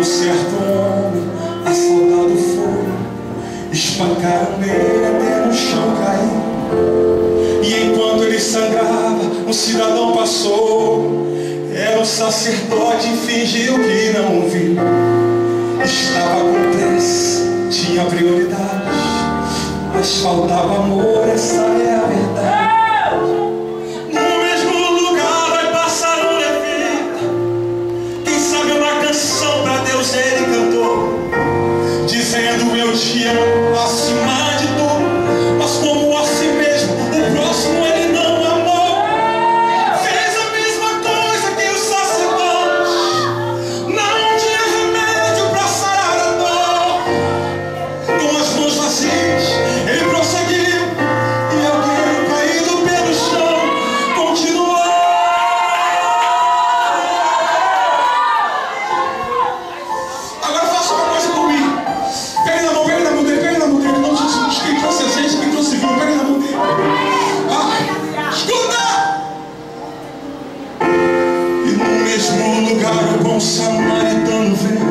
certo homem assaltado foi, espancaram ele até no chão cair. E enquanto ele sangrava, um cidadão passou. Era um sacerdote e fingiu que não viu. Estava com pressa, tinha prioridade, mas faltava amor, essa é a verdade. No mesmo lugar vai passar um levita. Quem sabe uma canção pra Deus ele cantou, dizendo: eu te amo acima de tudo. Mas como assim mesmo, o próximo ele não amou. Fez a mesma coisa que o sacerdote. Não tinha remédio pra sarar a dor. Com as mãos vazias ele prosseguiu, e alguém caído pelo chão continuou. Agora faça uma coisa comigo. Pegue na mão dele, pegue na mão dele. Não, Jesus, quem trouxe azeite, quem trouxe vinho, pegue na mão dele. Escuta! E no mesmo lugar o bom samaritano veio.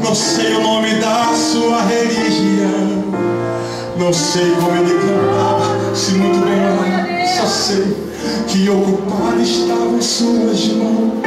Não sei o nome da sua religião, não sei como ele cantava, se muito bem orava. Só sei que ocupado estava em suas mãos.